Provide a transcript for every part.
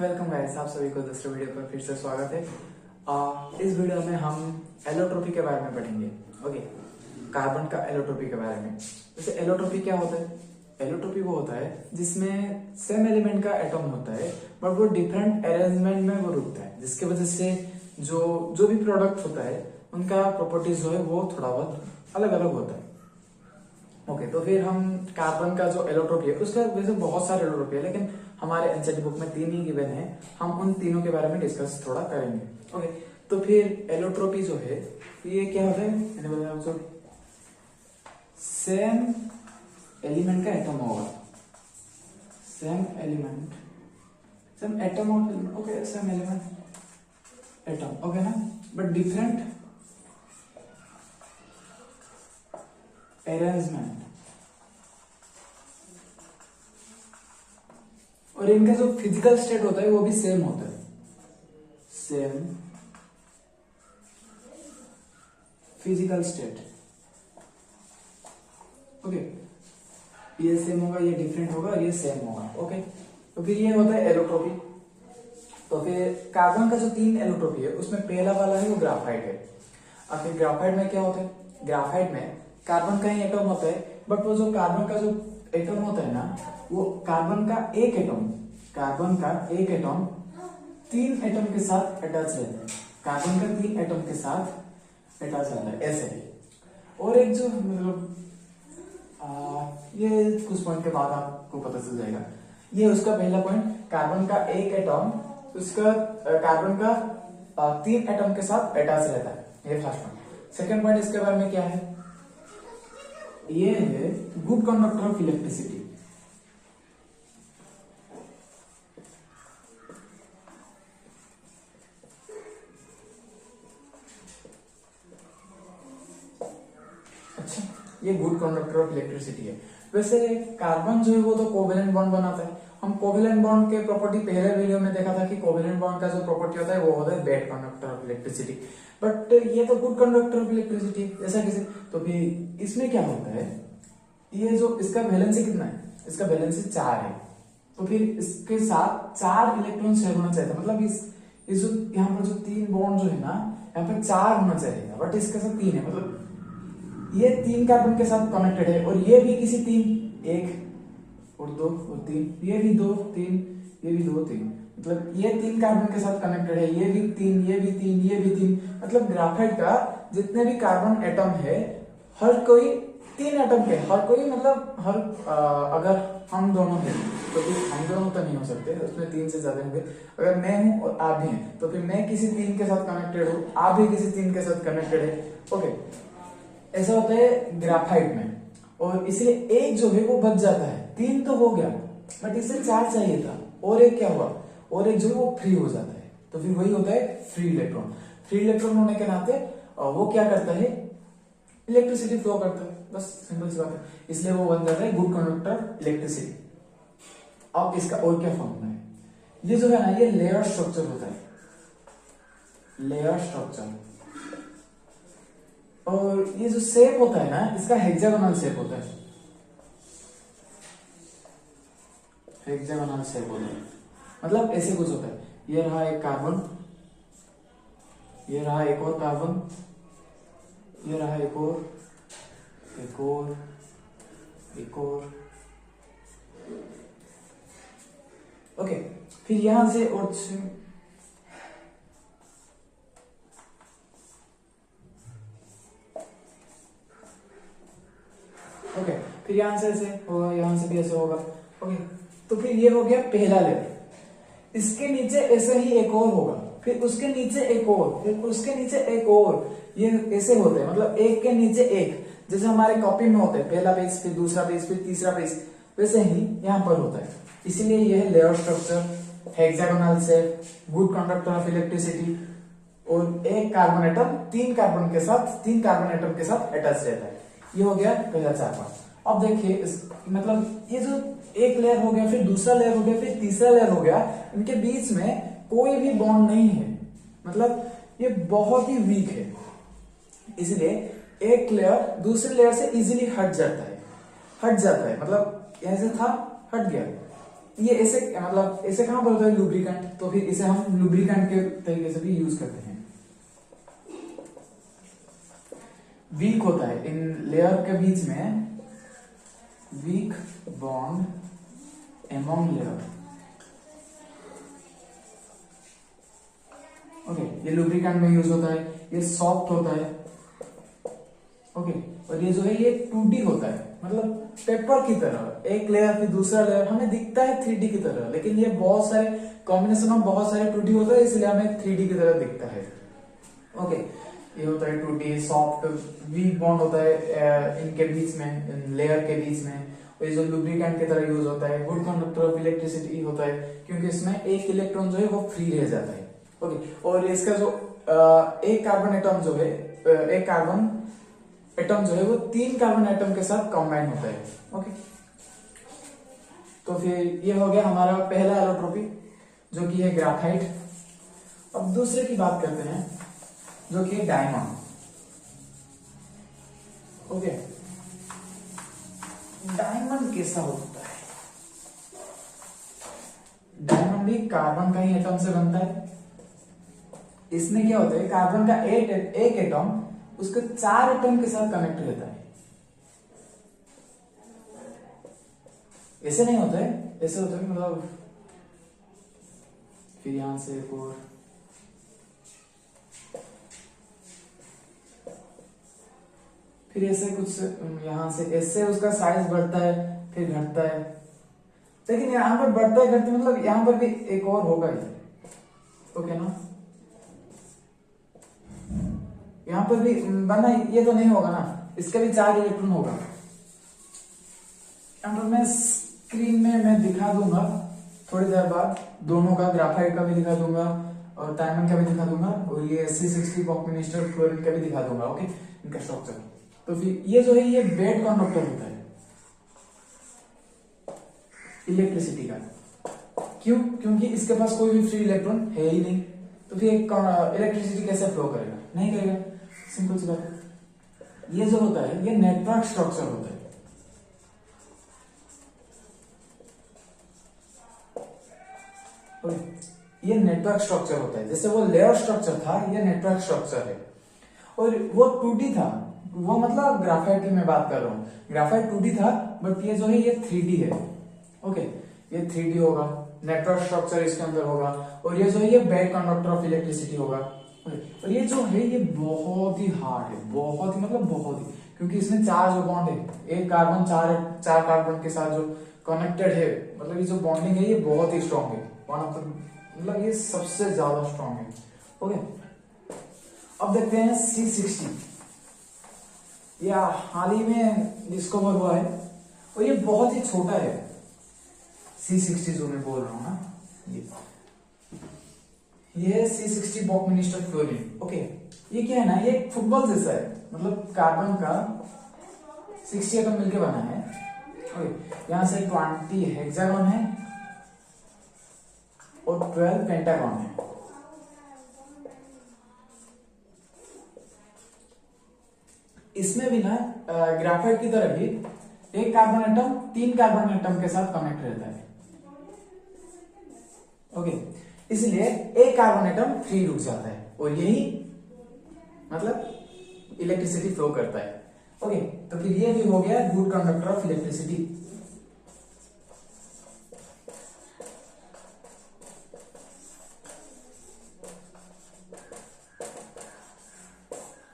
Welcome guys, आप सभी को दूसरे वीडियो पर फिर से स्वागत है। इस वीडियो में हम एलोट्रोपी के बारे में पढ़ेंगे। ओके, कार्बन का एलोट्रोपी के बारे में। जैसे एलोट्रोपी क्या होता है? एलोट्रोपी वो होता है जिसमें सेम एलिमेंट का एटम होता है बट वो डिफरेंट अरेंजमेंट में वो रुकता है, जिसकी वजह से जो भी प्रोडक्ट होता है उनका प्रॉपर्टीज जो है वो थोड़ा बहुत अलग अलग होता है। ओके, तो फिर हम कार्बन का जो एलोट्रोपी है, उसका वैसे बहुत सारे एलोट्रोपी है, लेकिन हमारे एनसीईआरटी बुक में 3 ही गिवन है। हम उन तीनों के बारे में डिस्कस थोड़ा करेंगे। ओके, तो फिर एलोट्रोपी जो है ये क्या होता है? मैंने बताया जो सेम एलिमेंट का एटम होगा, सेम एलिमेंट, सेम एटम और okay, same element atom, okay ना, बट डिफरेंट अरेंजमेंट, और इनका जो फिजिकल स्टेट होता है वो भी सेम होता है, सेम फिजिकल स्टेट। ओके, ये सेम होगा, ये डिफरेंट होगा और ये सेम होगा। ओके, तो फिर ये होता है एलोट्रोपी। तो फिर कार्बन का जो 3 एलोट्रोपी है उसमें पहला वाला है वो ग्राफाइट है। और फिर ग्राफाइट में क्या होता है? ग्राफाइट में कार्बन का ही एटम होता है, बट वो जो कार्बन का जो एटम होता है ना, वो कार्बन का एक एटम 3 एटम के साथ अटैच रहता है। कार्बन का 3 एटम के साथ अटैच रहता है ऐसे। और एक जो मतलब ये कुछ पॉइंट के बाद आपको पता चल जाएगा। ये उसका पहला पॉइंट, कार्बन का एक एटम उसका कार्बन का 3 एटम के साथ अटैच रहता है, ये फर्स्ट पॉइंट। सेकंड पॉइंट इसके बारे में क्या है? ये है गुड कंडक्टर ऑफ इलेक्ट्रिसिटी। अच्छा, ये गुड कंडक्टर ऑफ इलेक्ट्रिसिटी है। वैसे कार्बन जो है वो तो कोवेलेंट बॉन्ड बनाता है। हम कोवेलेंट बॉन्ड के प्रॉपर्टी पहले वीडियो में देखा था कि कोवेलेंट बॉन्ड का जो प्रॉपर्टी होता है वो होता है bad conductor of electricity, but ये तो गुड कंडक्टर ऑफ इलेक्ट्रिसिटी ऐसा कैसे? तो फिर इसमें क्या होता है, ये जो इसका वैलेंसी कितना है? इसका वैलेंसी 4 है। तो फिर इसके साथ 4 इलेक्ट्रॉन शेयर होना चाहिए था। मतलब इस जो यहाँ पर जो 3 बॉन्ड जो है ना, यहाँ पर 4 होना चाहिए था, बट इसके साथ 3 है। मतलब ये 3 कार्बन के साथ कनेक्टेड है, और ये भी किसी 3, 1 और 2 और 3, ये भी 2 3, ये भी 2 3, मतलब ये 3 कार्बन के साथ कनेक्टेड है, ये भी 3, ये भी 3, ये भी 3। मतलब ग्राफाइट का जितने भी कार्बन एटम है, हर कोई 3 एटम के, हर कोई मतलब हर अगर हम दोनों हैं तो फिर हम दोनों तो नहीं हो सकते, उसमें 3 से ज्यादा होंगे। अगर मैं हूं और आप भी हैं तो फिर मैं किसी 3 के साथ कनेक्टेड हूं, आप भी किसी 3 के साथ कनेक्टेड है। ओके, ऐसा होता है ग्राफाइट में, और इसलिए एक जो है वो बच जाता है। 3 तो हो गया, बट इससे 4 चाहिए था, और एक क्या हुआ? और एक जो है वो फ्री हो जाता है। तो फिर वही होता है फ्री इलेक्ट्रॉन। फ्री इलेक्ट्रॉन होने के नाते वो क्या करता है? इलेक्ट्रिसिटी फ्लो करता है, बस सिंपल सी बात है। इसलिए वो बन जाता है गुड कंडक्टर इलेक्ट्रिसिटी। अब इसका और क्या फॉर्मूला है? ये जो है ना, ये लेयर स्ट्रक्चर होता है, लेयर स्ट्रक्चर। और ये जो शेप होता है ना, इसका हेक्सागोनल शेप होता है, हेक्सागोनल शेप होता है। मतलब ऐसे कुछ होता है। ये रहा एक कार्बन, ये रहा एक और कार्बन, ये रहा एक और, एक और, एक और। ओके, फिर यहां से और ओके, फिर यहां से ऐसे होगा, यहां से भी ऐसे होगा। ओके, तो फिर ये हो गया पहला लेवल। इसके नीचे ऐसे ही एक और होगा, फिर उसके नीचे एक और, फिर उसके नीचे एक और। ये ऐसे होते हैं, मतलब एक के नीचे एक, जैसे हमारे कॉपी में होते हैं, पहला पेज, फिर दूसरा पेज, फिर तीसरा पेज, वैसे ही यहाँ पर होता है। इसीलिए यह layer structure, hexagonal shape, good conductor of electricity, और एक कार्बन एटम 3 कार्बन के साथ, 3 कार्बन एटम के साथ अटैच रहता है। ये हो गया पहला 4 पार्ट। अब देखिए मतलब ये जो एक लेयर हो गया, फिर दूसरा लेयर हो गया, फिर तीसरा लेयर हो गया, इनके बीच में कोई भी बॉन्ड नहीं है, मतलब ये बहुत ही वीक है। इसलिए एक लेयर दूसरे लेयर से इजीली हट जाता है, मतलब ऐसे था, हट गया, ये ऐसे मतलब ऐसे कहां पर होता है लुब्रिकेंट, तो फिर इसे हम लुब्रिकेंट के तरीके से भी यूज करते हैं। वीक होता है इन लेयर के बीच में, weak bond among layer. Okay, ये लुब्रिकेंट में यूज होता है, ये सॉफ्ट होता है। ओके, और ये जो है ये 2D होता है, मतलब पेपर की तरह, एक लेयर फिर दूसरा लेयर, हमें दिखता है 3D की तरह, लेकिन ये बहुत सारे कॉम्बिनेशन ऑफ बहुत सारे 2D होता है, इसलिए हमें 3D की तरह दिखता है। ओके, ये होता है 2D सॉफ्ट, वीक बॉन्ड होता है इनके बीच में, लेयर के बीच में, और ये जो लुब्रिकेंट की तरह यूज होता है। गुड कंडक्टर ऑफ इलेक्ट्रिसिटी होता है क्योंकि इसमें एक इलेक्ट्रॉन जो है वो फ्री रह जाता है। ओके, और इसका जो एक कार्बन एटम जो है, एक कार्बन एटम जो है वो 3 कार्बन एटम के साथ कंबाइन होता है। ओके, तो फिर ये हो गया हमारा पहला एलोट्रोपी जो कि है ग्राफाइट। अब दूसरे की बात करते हैं जो कि है डायमंड। ओके, डायमंड कैसा होता है? डायमंड भी कार्बन का ही एटम से बनता है। इसमें क्या होता है, कार्बन का एक एटम उसके 4 एटम के साथ कनेक्ट रहता है। ऐसे नहीं होता है, ऐसे होता है मतलब फिर यहां से एक और, फिर ऐसे कुछ यहां से ऐसे उसका साइज बढ़ता है फिर घटता है, लेकिन यहां पर बढ़ता है घटता मतलब यहां पर भी एक और होगा ही। ओके ना, यहां पर भी बना, ये तो नहीं होगा ना, इसका भी 4 इलेक्ट्रॉन होगा। यहां पर मैं स्क्रीन में मैं दिखा दूंगा थोड़ी देर बाद, दोनों का, ग्राफाइट का भी दिखा दूंगा और डायमंड का भी दिखा दूंगा, और ये C60 बकमिस्टर फ्लोरीन का भी दिखा दूंगा। ओके, इनका स्ट्रक्चर। तो फिर ये जो है ये बेड कंडक्टर होता है इलेक्ट्रिसिटी का। क्यों? क्योंकि इसके पास कोई भी फ्री इलेक्ट्रॉन है ही नहीं, तो फिर इलेक्ट्रिसिटी कैसे फ्लो करेगा? नहीं करेगा, सिंपल सी बात है। ये जो होता है ये नेटवर्क स्ट्रक्चर होता है। ये नेटवर्क स्ट्रक्चर होता है, जैसे वो लेयर स्ट्रक्चर था, ये नेटवर्क स्ट्रक्चर है। और वो 2D था, वो मतलब ग्राफाइट की मैं बात कर रहा हूँ, ग्राफाइट 2D था, बट ये जो है ये 3D है। ओके, ये 3D होगा, नेटवर्क स्ट्रक्चर इसके अंदर होगा, और ये जो है ये बेड कंडक्टर ऑफ इलेक्ट्रिसिटी होगा। और ये जो है ये बहुत ही हार्ड है, बहुत ही मतलब बहुत ही, क्योंकि इसमें 4 जो बॉन्ड है, एक कार्बन 4 कार्बन के साथ जो कनेक्टेड है, मतलब ये जो बॉन्डिंग है ये बहुत ही स्ट्रॉन्ग है, वन ऑफ द मतलब ये सबसे ज्यादा स्ट्रॉन्ग है। ओके, अब देखते हैं C60। ये हाल ही में डिस्कवर हुआ है और ये बहुत ही छोटा है। C60 जो मैं बोल रहा हूं ना, ये C60 बकमिस्टर फ्लोरीन। ओके, ये क्या है ना, ये फुटबॉल जैसा है, मतलब कार्बन का 60 एटम मिलके बना है। ओके, यहां से 20 हेक्सागन है और 12 पेंटागन है। इसमें भी ना ग्राफाइट की तरह भी एक कार्बन एटम 3 कार्बन एटम के साथ कनेक्ट रहता है। ओके, इसलिए एक कार्बन एटम फ्री रुक जाता है और यही मतलब इलेक्ट्रिसिटी फ्लो करता है। ओके, तो फिर ये भी हो गया good conductor of electricity.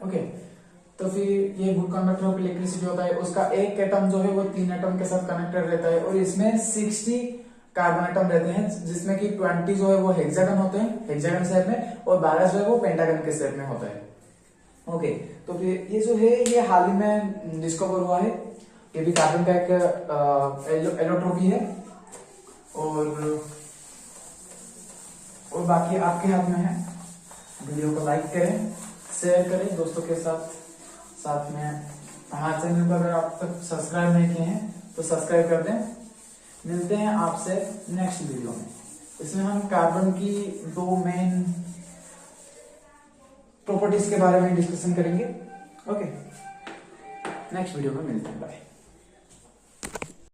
Okay, तो फिर ये गुड कंडक्टर ऑफ इलेक्ट्रिसिटी होता है, उसका एक एटम जो है वो 3 एटम के साथ कनेक्टेड रहता है, और इसमें 60 कार्बन एटम रहते हैं, जिसमें कि 20 जो है वो हेक्सागन होते हैं, हेक्सागन शेप में, और 12 जो है वो पेंटागन के शेप में होता है। ओके, तो फिर ये जो है ये हाल ही में डिस्कवर हुआ है, ये भी कार्बन का एक एलोट्रोपी है, और बाकी आपके हाथ में है। वीडियो को लाइक करें, शेयर करें दोस्तों के साथ, साथ में हमारे चैनल पर अगर आप तक सब्सक्राइब नहीं किए हैं तो सब्सक्राइब कर दें। मिलते हैं आपसे नेक्स्ट वीडियो में। इसमें हम कार्बन की 2 मेन प्रॉपर्टीज के बारे में डिस्कशन करेंगे। ओके, नेक्स्ट वीडियो में मिलते हैं, बाय।